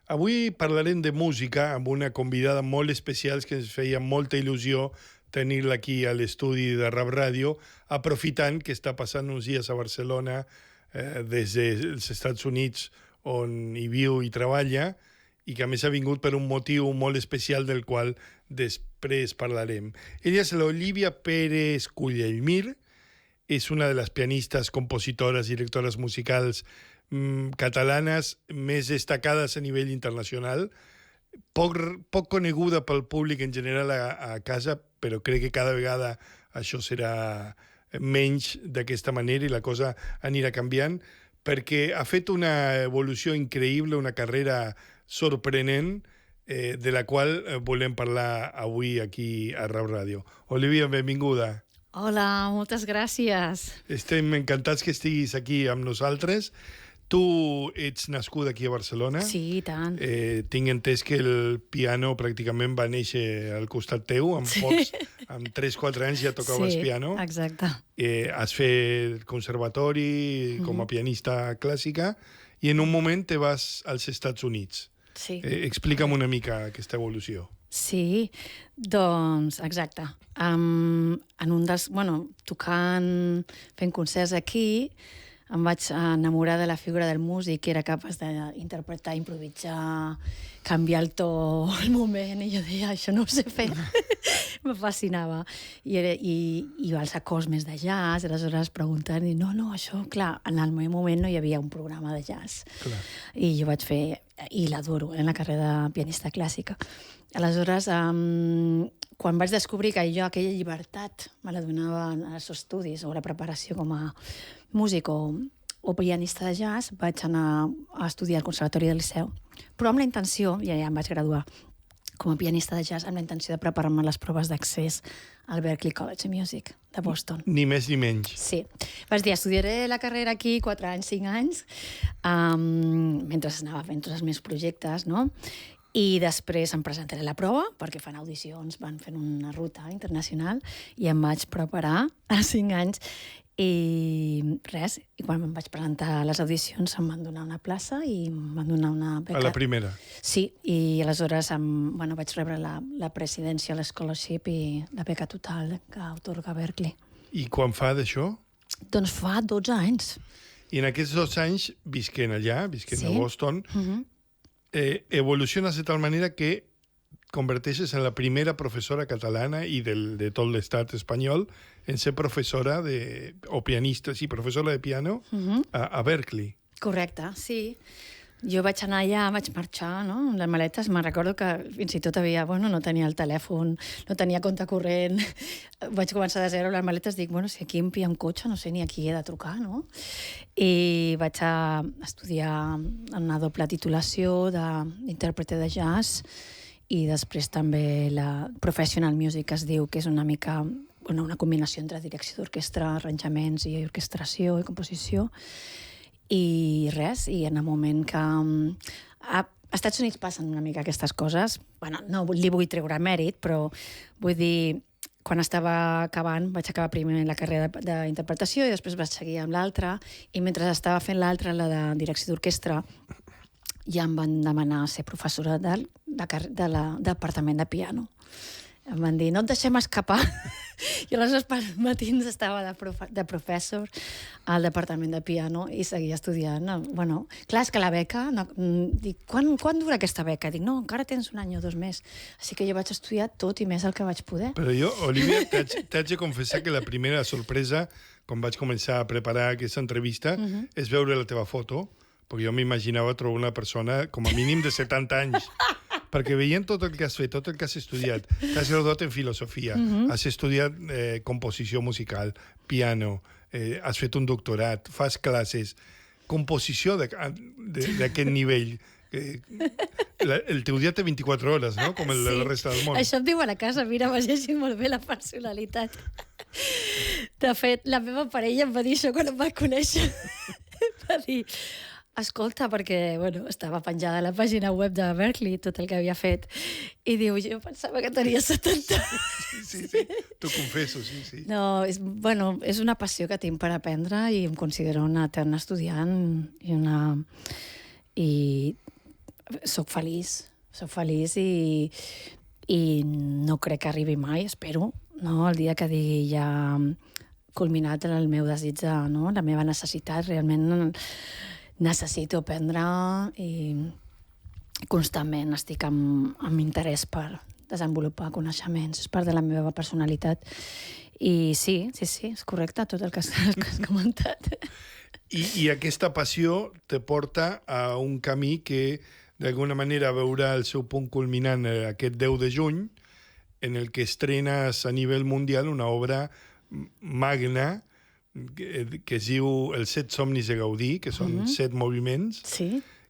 Avui parlarem de música amb una convidada molt especial que ens feia molta il·lusió tenir-la aquí a l'estudi de Rap Ràdio, aprofitant que està passant uns dies a Barcelona des dels Estats Units on hi viu i treballa, i que a més ha vingut per un motiu molt especial del qual després parlarem. Ella és l'Olivia Pérez Cullellmir, és una de les pianistes, compositores, directores musicals catalanes més destacades a nivell internacional, poc coneguda pel públic en general a casa, però crec que cada vegada això serà menys d'aquesta manera i la cosa anirà canviant, perquè ha fet una evolució increïble, una carrera sorprenent, de la qual volem parlar avui aquí a Rap Ràdio. Olivia, benvinguda. Hola, moltes gràcies. Estem encantats que estiguis aquí amb nosaltres. Tu ets nascuda aquí a Barcelona. Sí, i tant. Tinc entès que el piano pràcticament va néixer al costat teu, amb 3-4 anys ja tocaves piano. Sí, exacte. Has fet conservatori com a pianista clàssica i en un moment te vas als Estats Units. Sí. Explica'm una mica aquesta evolució. Sí, doncs, exacte. En un dels... tocant, fent concerts aquí, em vaig enamorar de la figura del músic, que era capaç d'interpretar, improvisar, canviar el to al moment, i jo deia, això no ho sé fer. Me fascinava. I els acords més de jazz, aleshores preguntant, i no, això, clar, en el meu moment no hi havia un programa de jazz. Clar. I jo vaig fer, i l'adoro, en la carrera de pianista clàssica. Aleshores, quan vaig descobrir que jo aquella llibertat me la donava als estudis o la preparació com a músic o pianista de jazz, vaig anar a estudiar al Conservatori del Liceu, però amb la intenció, i ja em vaig graduar com a pianista de jazz, amb la intenció de preparar-me les proves d'accés al Berklee College of Music de Boston. Ni més ni menys. Sí. Vaig dir, estudiaré la carrera aquí 4 anys, 5 anys, mentre anava fent tots els meus projectes, no? I després em presentaré la prova, perquè fan audicions, van fent una ruta internacional, i em vaig preparar a 5 anys, i res, i quan em vaig presentar a les audicions em van donar una plaça i em van donar una beca. A la primera? Sí, i aleshores vaig rebre la Presidential Scholarship i la beca total que atorga Berklee. I quan fa d'això? Doncs fa 12 anys. I en aquests 2 anys, visquent allà, a Boston, evoluciones de tal manera que converteixes en la primera professora catalana i de tot l'estat espanyol en ser professora o pianista, sí, professora de piano a Berklee. Correcte, sí. Jo vaig anar allà, vaig marxar, no?, amb les maletes. Me'n recordo que fins i tot no tenia el telèfon, no tenia compte corrent. Vaig començar de zero les maletes, dic, si aquí em pilla un cotxe, no sé ni a qui he de trucar, no? I vaig a estudiar una doble titulació d'intèrprete de jazz i després també la Professional Music, es diu, que és una mica una combinació entre direcció d'orquestra, arranjaments i orquestració i composició. I res, i en el moment que... A Estats Units passen una mica aquestes coses. No li vull treure mèrit, però vull dir, quan estava acabant, vaig acabar primer la carrera d'interpretació i després vaig seguir amb l'altra, i mentre estava fent l'altra, la de direcció d'orquestra, ja em van demanar ser professora del departament de piano. Em van dir, no et deixem escapar. I aleshores per matins estava de professor al departament de piano i seguia estudiant. Clar, és que la beca... Dic, quan dura aquesta beca? Dic, no, encara tens 1 any o 2 més. Així que jo vaig estudiar tot i més el que vaig poder. Però jo, Olivia, t'haig de confessar que la primera sorpresa, quan vaig començar a preparar aquesta entrevista, és veure la teva foto, perquè jo m'imaginava trobar una persona com a mínim de 70 anys. Perquè veient tot el que has fet, tot el que has estudiat, t'has graduat en filosofia, has estudiat composició musical, piano, has fet un doctorat, fas classes, composició d'aquest nivell. El teu dia té 24 hores, no? Com el de la resta del món. Això em diu a la casa, mira, m'has llegit molt bé la personalitat. De fet, la meva parella em va dir això quan em va conèixer. Va dir... Escolta, perquè estava penjada a la pàgina web de Berklee, tot el que havia fet, i diu, jo pensava que tenia 70. Sí, t'ho confesso, sí. No, és una passió que tinc per aprendre i em considero una eterna estudiant i soc feliç i no crec que arribi mai, espero, no? El dia que digui ja culminat el meu desig de, no? La meva necessitat, realment necessito aprendre i constantment estic amb interès per desenvolupar coneixements, és part de la meva personalitat. I sí, és correcte tot el que has comentat. I aquesta passió te porta a un camí que d'alguna manera veurà el seu punt culminant aquest 10 de juny, en el que estrenes a nivell mundial una obra magna que es diu Els 7 somnis de Gaudí, que són 7 moviments,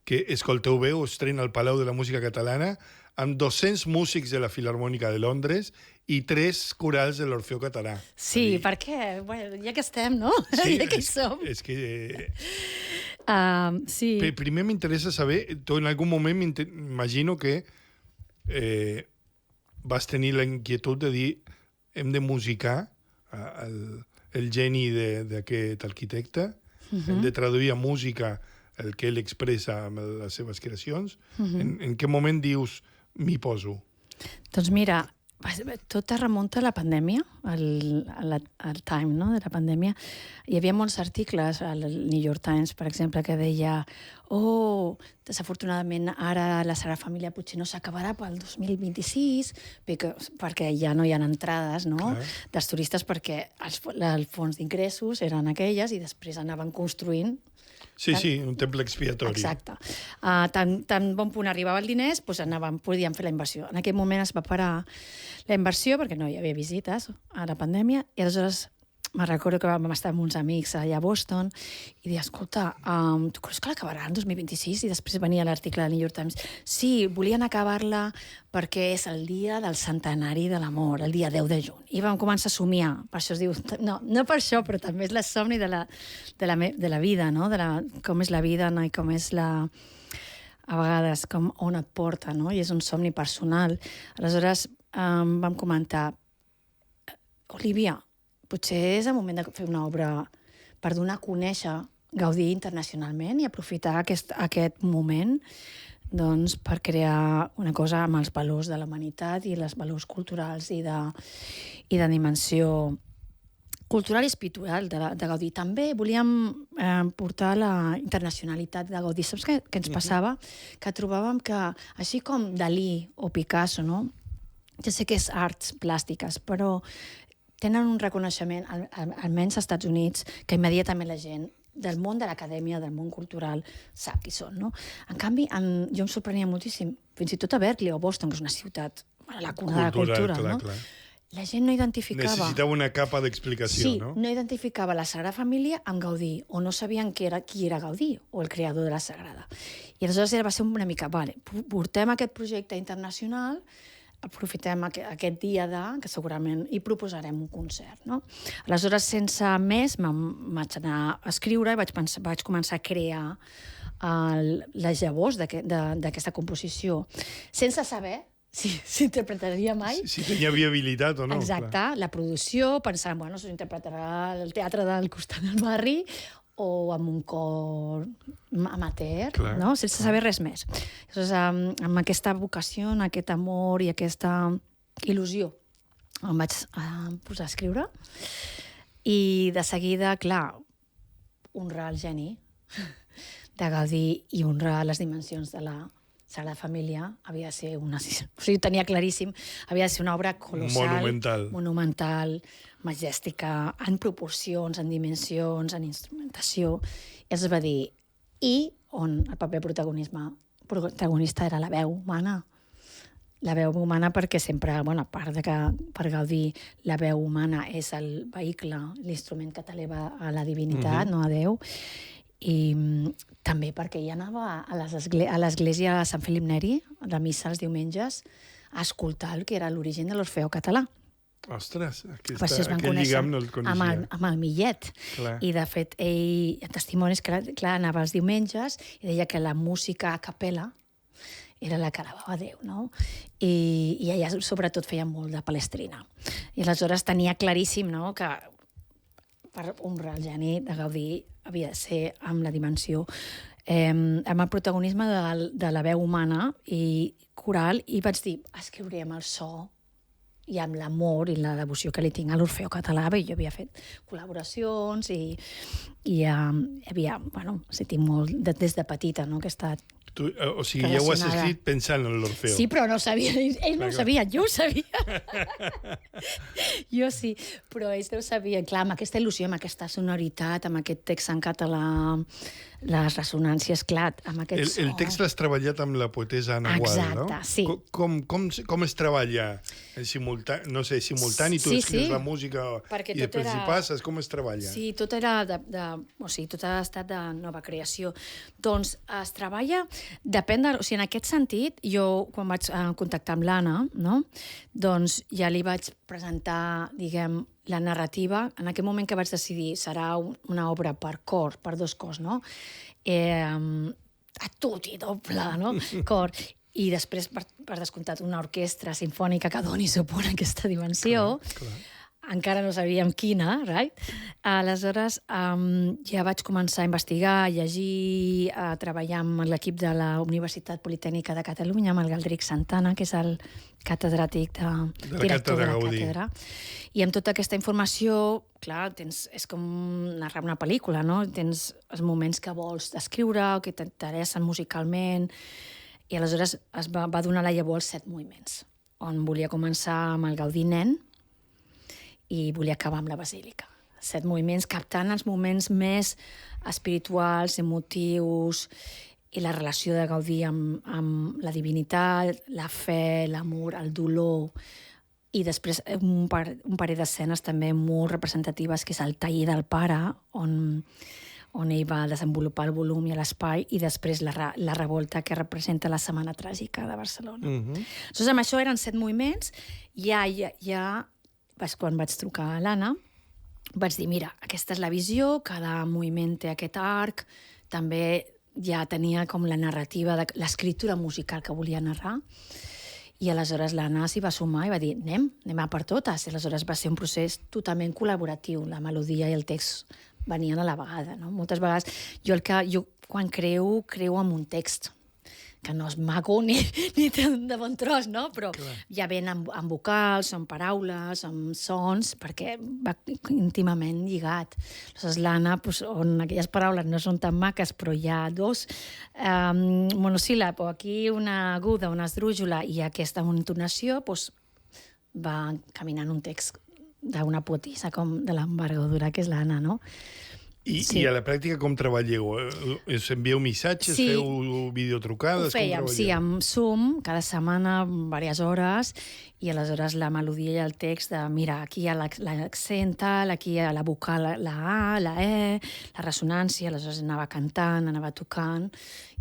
que, escolteu bé, ho estrena al Palau de la Música Catalana, amb 200 músics de la Filharmònica de Londres i 3 corals de l'Orfeó Català. Sí, perquè, bueno, ja que estem, no? Sí, ja que hi som. És que... sí. Primer m'interessa saber, tu en algun moment m'imagino que vas tenir la inquietud de dir hem de musicar el geni d'aquest arquitecte, hem de traduir a música el que ell expressa amb les seves creacions. En què moment dius m'hi poso? Doncs mira, tot es remunta a la pandèmia, al time, no?, de la pandèmia. Hi havia molts articles al New York Times, per exemple, que deia desafortunadament ara la Sagrada Família potser no s'acabarà pel 2026 perquè ja no hi ha entrades, no?, dels turistes, perquè els fons d'ingressos eren aquelles i després anaven construint. Sí, un temple expiatori. Exacte. Tan bon punt arribava el diners, doncs podíem fer la inversió. En aquell moment es va parar la inversió perquè no hi havia visites a la pandèmia i aleshores me'n recordo que vam estar amb uns amics allà a Boston i dir, escolta, tu creus que l'acabarà el 2026? I després venia l'article del New York Times. Sí, volien acabar-la perquè és el dia del centenari de l'amor, el dia 10 de juny. I vam començar a somiar. Per això es diu... No per això, però també és el somni de la vida, no? Com és la vida, no? I com és a vegades on et porta, no? I és un somni personal. Aleshores vam comentar, Olivia, potser és el moment de fer una obra per donar a conèixer Gaudí internacionalment i aprofitar aquest moment doncs, per crear una cosa amb els valors de la humanitat i els valors culturals i de dimensió cultural i espiritual de Gaudí. També volíem portar la internacionalitat de Gaudí. Saps què ens passava? Que trobàvem que, així com Dalí o Picasso, no? Ja sé que és arts plàstiques, però tenen un reconeixement, almenys als Estats Units, que immediatament la gent del món de l'acadèmia, del món cultural, sap qui són, no? En canvi, jo em sorprenia moltíssim, fins i tot a Berkeley o Boston, que és una ciutat, la cuna de la cultura, no? Clar. La gent no identificava... Necessitava una capa d'explicació, no? Sí, no identificava la Sagrada Família amb Gaudí, o no sabien qui era Gaudí, o el creador de la Sagrada. I aleshores va ser una mica, portem aquest projecte internacional, aprofitem aquest dia que segurament hi proposarem un concert, no? Aleshores, sense més, vaig anar a escriure i vaig començar a crear les llavors d'aquesta composició, sense saber si s'interpretaria mai. Si tenia viabilitat o no. Exacte, clar. La producció, pensant, s'interpretarà al teatre del costat del barri o amb un cor amateur, no? Sense saber res més. Llavors, amb aquesta vocació, amb aquest amor i aquesta il·lusió, em vaig posar a escriure i de seguida, clar, honrar el geni de Gaudí i honrar les dimensions de la Sagrada Família havia de ser una... O sigui, tenia claríssim, havia de ser una obra colossal, monumental, majèstica, en proporcions, en dimensions, en instrumentació. I es va dir, i on el paper protagonista era la veu humana. La veu humana perquè sempre, a part de que per Gaudí la veu humana és el vehicle, l'instrument que t'eleva a la divinitat, no a Déu, i també perquè ell anava a l'església de Sant Felip Neri, a la missa els diumenges, a escoltar el que era l'origen de l'Orfeó Català. Ostres, aquest lligam no el coneixia. Amb el Millet. Clar. I, de fet, ell, a testimonis, clar, anava els diumenges i deia que la música a capella era la que alabava Déu, no? I ella, sobretot, feia molt de palestrina. I aleshores tenia claríssim, no?, que per honrar el geni de Gaudí havia de ser amb la dimensió amb el protagonisme de la veu humana i coral, i vaig dir, escriuré amb el so i amb l'amor i la devoció que li tinc a l'Orfeó Català, i jo havia fet col·laboracions i havia, bueno, sentit molt des de petita, no?, que he estat O sigui, ja ho has escrit pensant en l'Orfeó. Sí, però no ho sabia. Ell no ho sabia, jo ho sabia. Jo sí, però ells no ho sabien. Clar, amb aquesta il·lusió, amb aquesta sonoritat, amb aquest text en català, les ressonàncies, clar, amb aquest so. El text l'has treballat amb la poetesa Anna Gual, no? Exacte, sí. Com es treballa? No sé, simultani, tu escrius la música i després hi passes, com es treballa? Sí, tot era o sigui, tot ha estat de nova creació. Doncs es treballa, depèn de... O sigui, en aquest sentit, jo, quan vaig contactar amb l'Anna, no?, doncs ja li vaig presentar, diguem, la narrativa. En aquell moment que vaig decidir serà una obra per cor, per dos cors, no? A tot i doble, no? Cor. I després, per descomptat, una orquestra sinfònica que doni suport a aquesta dimensió. Clar. Encara no sabíem quina, right? Aleshores, ja vaig començar a investigar, a llegir, a treballar amb l'equip de la Universitat Politècnica de Catalunya, amb el Galdric Santana, que és el catedràtic director de la càtedra. I amb tota aquesta informació, clar, és com narrar una pel·lícula, no? Tens els moments que vols descriure, que t'interessen musicalment, i aleshores es va donar la llavor als 7 moviments, on volia començar amb el Gaudí nen, i volia acabar amb la Basílica. 7 moviments, captant els moments més espirituals, emotius, i la relació de Gaudí amb la divinitat, la fe, l'amor, el dolor, i després un parell d'escenes també molt representatives, que és el taller del pare, on ell va desenvolupar el volum i l'espai, i després la revolta que representa la Setmana Tràgica de Barcelona. Aleshores, amb això eren 7 moviments, quan vaig trucar a l'Anna, vaig dir, mira, aquesta és la visió, cada moviment té aquest arc, també ja tenia com la narrativa, l'escriptura musical que volia narrar, i aleshores l'Anna s'hi va sumar i va dir, anem a per totes. I aleshores va ser un procés totalment col·laboratiu, la melodia i el text venien a la vegada, no? Moltes vegades, jo quan creo amb un text, que no és maco ni de bon tros, no? Però ja ven amb vocals, amb paraules, amb sons, perquè va íntimament lligat. Aleshores, l'Anna, on aquelles paraules no són tan maques, però hi ha dos monosíl·lab, o aquí una aguda, una esdrújula, i aquesta entonació, va caminant un text d'una poetessa com de l'envergadura que és l'Anna, no? I a la pràctica com treballeu? Us envieu missatges, feu videotrucades? Ho fèiem, sí, amb Zoom, cada setmana, diverses hores, i aleshores la melodia i el text de, mira, aquí hi ha l'accent tal, aquí hi ha la vocal, la A, la E, la ressonància, aleshores anava cantant, anava tocant,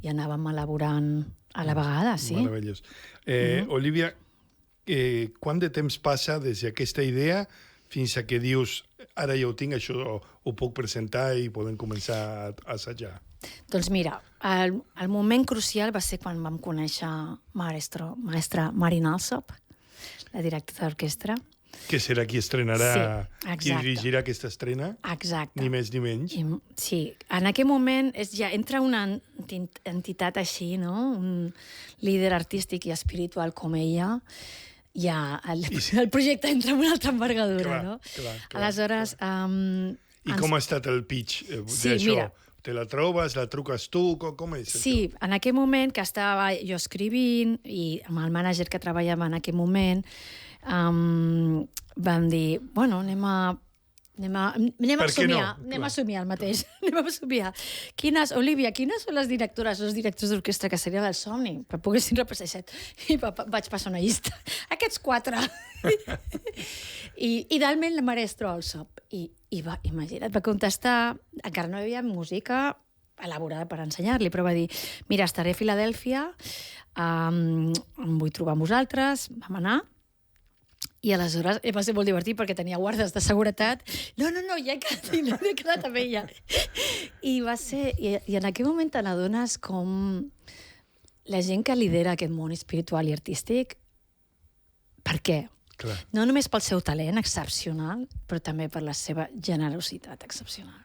i anàvem elaborant a la vegada, sí. Meravellós. Olivia, quant de temps passa des d'aquesta idea fins a que dius, ara ja ho tinc, això ho puc presentar i podem començar a assajar? Doncs mira, el moment crucial va ser quan vam conèixer maestra Marin Alsop, la directora d'orquestra. Que serà qui estrenarà, qui dirigirà aquesta estrena? Exacte. Ni més ni menys. Sí, en aquell moment ja entra una entitat així, no? Un líder artístic i espiritual com ella, ja el projecte entra en una altra envergadura, no? Clar. Aleshores... I com ha estat el pitch d'això? Te la trobes, la truques tu, com és? Sí, en aquell moment que estava jo escrivint i amb el mànager que treballava en aquell moment, vam dir, bueno, anem a somiar, anem a somiar el mateix, anem a somiar. Olivia, quines són les directores o els directors d'orquestra que seria del somni? Que poguessin representar. I vaig passar una llista. Aquests 4. I idealment la maestra Alsop. I va, imagina't, va contestar, encara no hi havia música elaborada per ensenyar-li, però va dir, mira, estaré a Filadèlfia, em vull trobar amb vosaltres, vam anar, i aleshores va ser molt divertit perquè tenia guardes de seguretat. No, ja he quedat amb ella. I va ser... I en aquell moment te n'adones com la gent que lidera aquest món espiritual i artístic, per què? No només pel seu talent excepcional, però també per la seva generositat excepcional.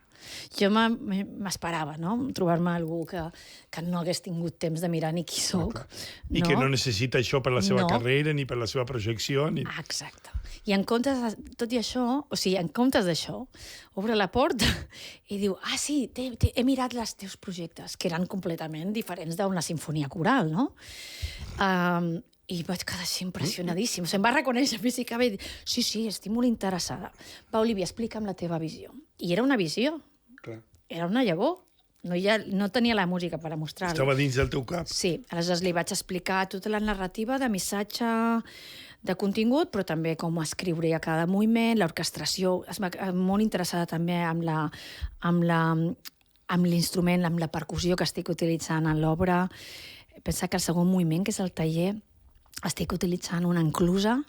Jo m'esperava, no?, trobar-me algú que no hagués tingut temps de mirar ni qui soc. I que no necessita això per la seva No. carrera, ni per la seva projecció. Ni... Exacte. I en comptes de tot i això, o sigui, en comptes d'això, obre la porta i diu, sí, he mirat els teus projectes, que eren completament diferents d'una sinfonia coral, no? I vaig quedar així impressionadíssim. Em va reconèixer físicament i dir, sí, estic molt interessada. Va, Olivia, explica'm la teva visió. I era una visió. Clar. Era una llavor. No tenia la música per a mostrar-la. Estava dins del teu cap. Sí, aleshores li vaig explicar tota la narrativa de missatge, de contingut, però també com escriuria cada moviment, l'orquestració. Molt interessada també amb l'instrument, amb la percussió que estic utilitzant en l'obra. Pensa que el segon moviment, que és el taller, estic utilitzant una enclusa.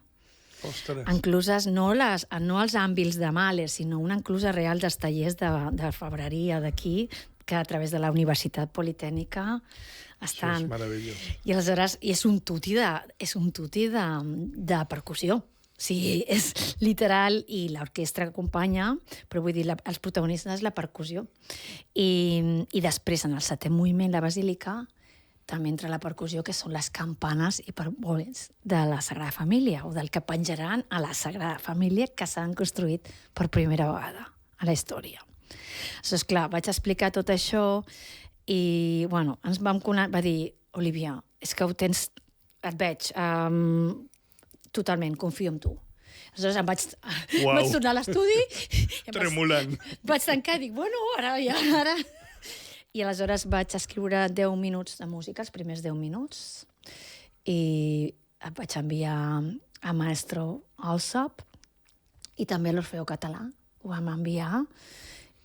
Ostres. Encluses, no els àmbils de Mahler, sinó una enclusa real dels tallers de febreria d'aquí, que a través de la Universitat Politècnica estan... Això és meravellós. I aleshores és un tuti de percussió. O sigui, és literal, i l'orquestra acompanya, però vull dir, els protagonistes és la percussió. I després, en el setè moviment, la basílica, també entra la percussió, que són les campanes i parboles de la Sagrada Família, o del que penjaran a la Sagrada Família, que s'han construït per primera vegada a la història. Aleshores, clar, vaig explicar tot això i, bueno, va dir, Olivia, és que ho tens, et veig, totalment, confio en tu. Aleshores vaig tornar a l'estudi... Tremolant. Vaig tancar i dic, bueno, ara... I aleshores vaig escriure 10 minuts de música, els primers 10 minuts, i vaig enviar a Maestro Alsop i també a l'Orfeó Català. Ho vam enviar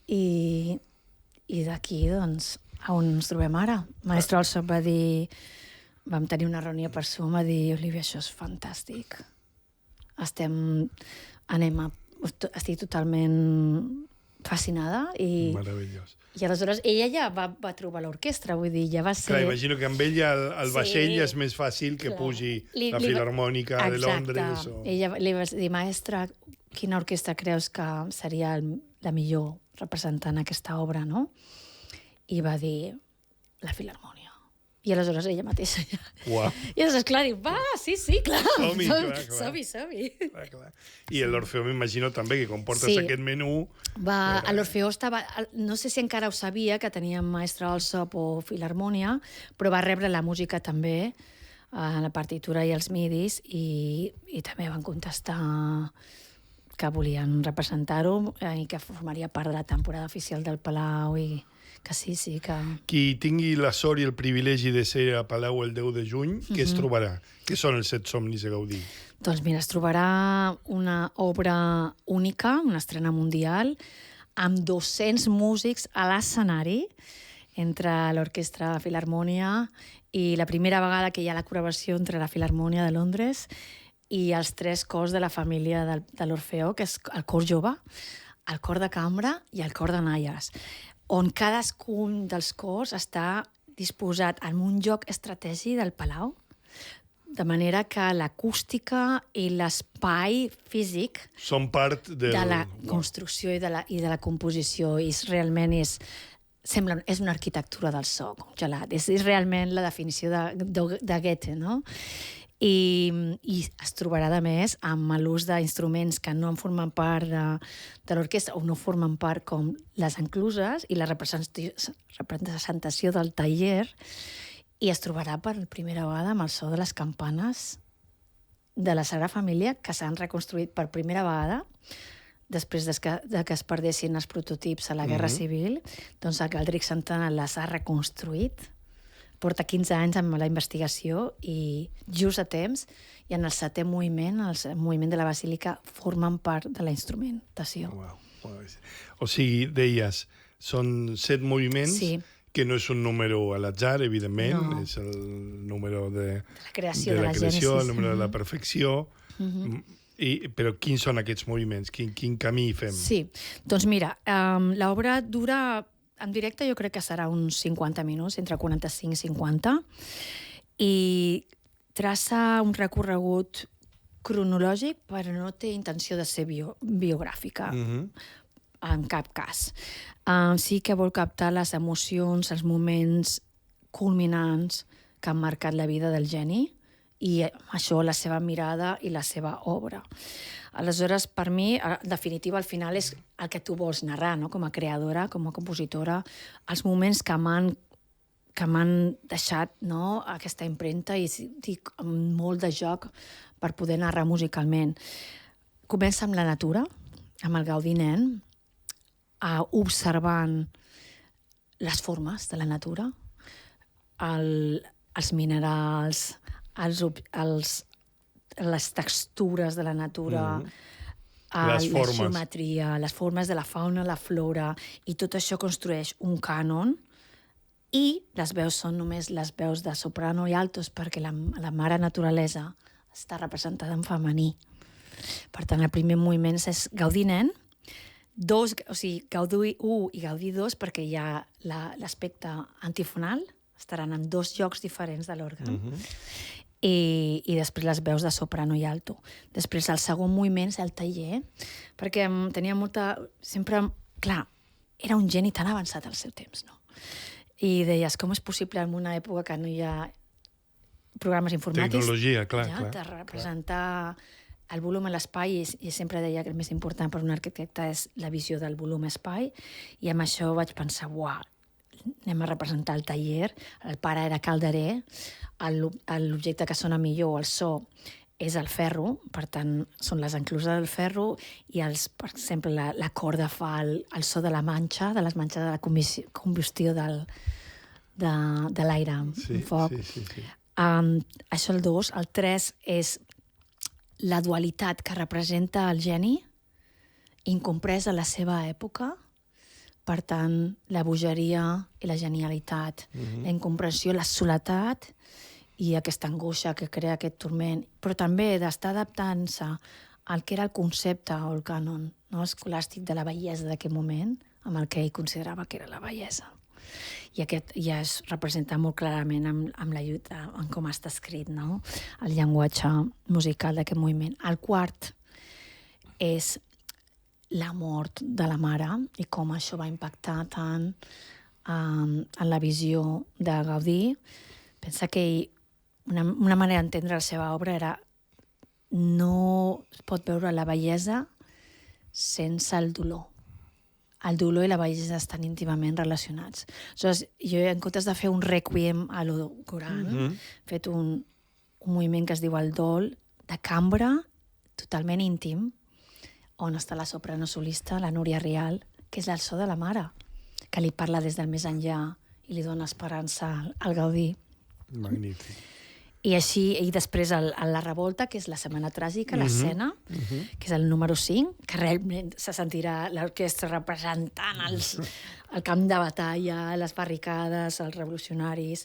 i d'aquí, doncs, a on ens trobem ara. Maestro Alsop va dir... Vam tenir una reunió per Zoom, va dir, Olivia, això és fantàstic. Estic totalment fascinada i... Meravellós. I aleshores ella ja va trobar l'orquestra, vull dir, ja va ser... Clar, imagino que amb ella el vaixell és més fàcil que pugi la Filarmònica de Londres. Exacte. Ella li va dir, maestra, quina orquestra creus que seria la millor representant aquesta obra, no? I va dir, la Filarmònia. I aleshores ella mateixa ja... Uau. I aleshores, clar, diu, va, sí, clar. Som-hi, clar. Som-hi. Clar. I l'Orfeó m'imagino també que com portes aquest menú... A l'Orfeó estava... No sé si encara ho sabia, que teníem Maestre Alsop o Filarmònia, però va rebre la música també, la partitura i els midis, i també van contestar que volien representar-ho i que formaria part de la temporada oficial del Palau i... que sí, que... Qui tingui la sort i el privilegi de ser a Palau el 10 de juny, què es trobarà? Què són els 7 somnis de Gaudí? Doncs mira, es trobarà una obra única, una estrena mundial, amb 200 músics a l'escenari, entre l'Orquestra Filarmònia i la primera vegada que hi ha la col·laboració entre la Filarmònia de Londres i els 3 cors de la família de l'Orfeó, que és el cor jove, el cor de cambra i el cor de noies, on cadascun dels cors està disposat en un lloc estratègic del Palau, de manera que l'acústica i l'espai físic són part de la construcció i de la composició, i realment és una arquitectura del so congelat. És realment la definició de Goethe, no? I es trobarà, a més, amb l'ús d'instruments que no en formen part de l'orquestra o no formen part, com les encluses i la representació del taller, i es trobarà per primera vegada amb el so de les campanes de la Sagrada Família, que s'han reconstruït per primera vegada després de que es perdessin els prototips a la Guerra Civil. Doncs el Galdric Santana les ha reconstruït. Porta 15 anys amb la investigació i just a temps, i en el 7è moviment, el moviment de la Basílica, formen part de la instrumentació. O sigui, deies, són 7 moviments, que no és un número a l'atzar, evidentment, és el número de la creació, el número de la perfecció, però quins són aquests moviments? Quin camí fem? Sí, doncs mira, l'obra dura... En directe jo crec que serà uns 50 minuts, entre 45 i 50, i traça un recorregut cronològic, però no té intenció de ser biogràfica. en cap cas. Sí que vol captar les emocions, els moments culminants que han marcat la vida del geni i això, la seva mirada i la seva obra. Aleshores, per mi, en definitiva, al final és el que tu vols narrar, no? Com a creadora, com a compositora, els moments que m'han deixat, no? Aquesta impremta i dic, amb molt de joc per poder narrar musicalment. Comença amb la natura, amb el Gaudí nen, observant les formes de la natura, els minerals, les textures de la natura, la geometria, les formes de la fauna, la flora, i tot això construeix un cànon, i les veus són només les veus de soprano i altos perquè la mare naturalesa està representada en femení. Per tant, el primer moviment és Gaudí nen, Gaudí 1 i Gaudí 2, perquè hi ha l'aspecte antifonal, estaran en dos llocs diferents de l'òrgan, i després les veus de soprano i alto. Després, el segon moviment és el taller, perquè tenia molta... Sempre, clar, era un geni tan avançat al seu temps, no? I deies, com és possible en una època que no hi ha programes informàtics? Tecnologia, clar. De representar el volum a l'espai, i sempre deia que el més important per un arquitecte és la visió del volum-espai, i amb això vaig pensar, uau, anem a representar el taller. El pare era calderer, l'objecte que sona millor, el so, és el ferro, per tant, són les encluses del ferro, i per exemple, la corda fa el so de la manxa, de les manxes de la combustió de l'aire amb foc. Sí. Això el 2. El 3 és la dualitat que representa el geni, incomprès a la seva època, per tant, la bogeria i la genialitat, la incomprensió, la soledat i aquesta angoixa que crea aquest turment, però també d'estar adaptant-se al que era el concepte o el cànon, no? Escolàstic de la bellesa d'aquest moment, amb el que ell considerava que era la bellesa. I aquest ja es representa molt clarament amb la lluita, en com està escrit, no? El llenguatge musical d'aquest moviment. El 4 és la mort de la mare i com això va impactar tant en la visió de Gaudí. Pensa que una manera d'entendre la seva obra era no es pot veure la bellesa sense el dolor. El dolor i la bellesa estan íntimament relacionats. Aleshores, jo, en comptes de fer un requiem a lo Goran, he fet un moviment que es diu el dol, de cambra, totalment íntim, on està la soprano solista, la Núria Rial, que és el so de la mare, que li parla des del més enllà i li dona esperança al Gaudí. Magnífic. I així, i després la revolta, que és la setmana tràgica, l'escena, que és el número 5, que realment se sentirà l'orquestra representant el camp de batalla, les barricades, els revolucionaris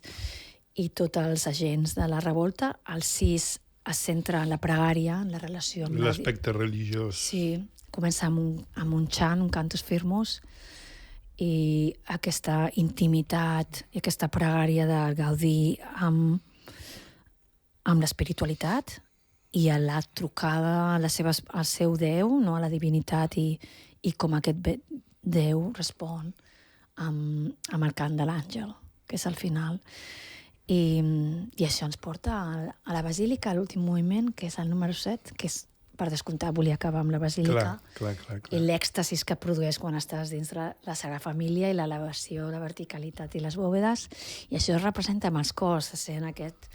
i tots els agents de la revolta. El 6 es centra en la pregària, en la relació amb l'aspecte religiós. Sí, comença amb un chant, un cantus firmus, i aquesta intimitat i aquesta pregària de Gaudí amb l'espiritualitat i a la trucada al seu Déu, no? A la divinitat, i com aquest Déu respon amb el cant de l'àngel, que és el final. I això ens porta a la basílica, a l'últim moviment, que és el número 7, que és, per descomptar, volia acabar amb la basílica. Clar. I l'èxtasis que produeix quan estàs dins de la Sagrada Família i l'elevació, la verticalitat i les bòvedes. I això es representa amb els cors, sent aquest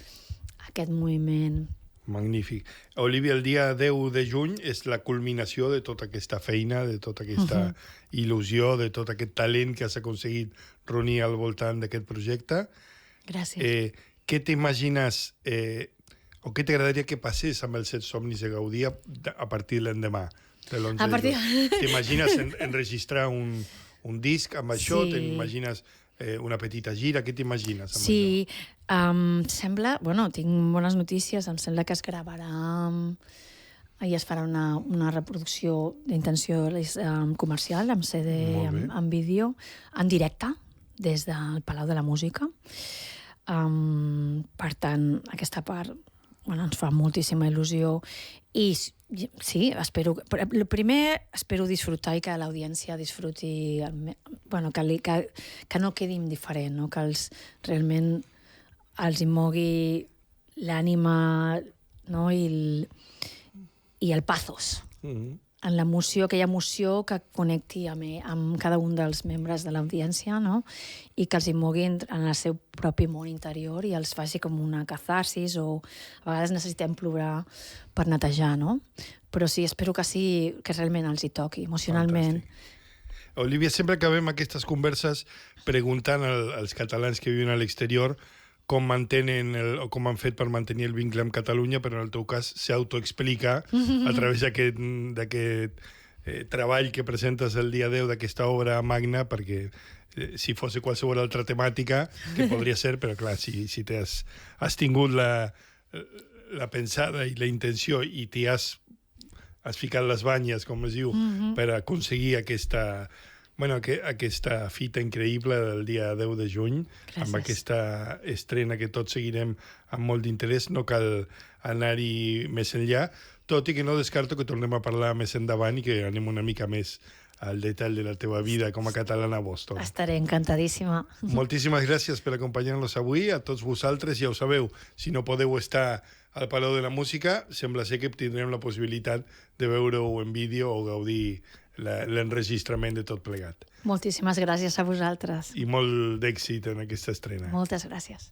moviment. Magnífic. Olivia, el dia 10 de juny és la culminació de tota aquesta feina, de tota aquesta il·lusió, de tot aquest talent que has aconseguit reunir al voltant d'aquest projecte. Gràcies. Què t'imagines, o què t'agradaria que passés amb els 7 somnis de Gaudí a partir de l'endemà, de l'11 de juny? T'imagines enregistrar un disc amb això? Sí. T'imagines una petita gira? Què t'imagines amb sí, sembla... Bueno, tinc bones notícies. Em sembla que es gravarà... Ahir es farà una reproducció d'intenció comercial, amb CD, amb vídeo, en directe, des del Palau de la Música. Per tant, aquesta part bueno, ens fa moltíssima il·lusió i sí, espero... El primer, espero disfrutar i que l'audiència disfruti... Bueno, que no quedi indiferent, no? Que realment els hi mogui l'ànima, no? I el pathos. En l'emoció, aquella emoció que connecti amb cada un dels membres de l'audiència, no? I que els hi moguin en el seu propi món interior i els faci com una catarsis, o a vegades necessitem plorar per netejar, no? Però sí, espero que sí, que realment els hi toqui emocionalment. Fantàstic. Olivia, sempre acabem aquestes converses preguntant als catalans que viuen a l'exterior com mantenen o com han fet per mantenir el vincle amb Catalunya, però en el teu cas s'autoexplica a través d'aquest treball que presentes el dia 10 d'aquesta obra magna, perquè si fos qualsevol altra temàtica, que podria ser, però clar, si has tingut la pensada i la intenció i t'hi has ficat les banyes, com es diu, per aconseguir aquesta fita increïble del dia 10 de juny. Gràcies. Amb aquesta estrena que tots seguirem amb molt d'interès. No cal anar-hi més enllà, tot i que no descarto que tornem a parlar més endavant i que anem una mica més al detall de la teva vida com a catalana a Boston. Estaré encantadíssima. Moltíssimes gràcies per acompanyar-nos avui. A tots vosaltres, ja ho sabeu, si no podeu estar al Palau de la Música, sembla ser que tindrem la possibilitat de veure-ho en vídeo o gaudir l'enregistrament de tot plegat. Moltíssimes gràcies a vosaltres. I molt d'èxit en aquesta estrena. Moltes gràcies.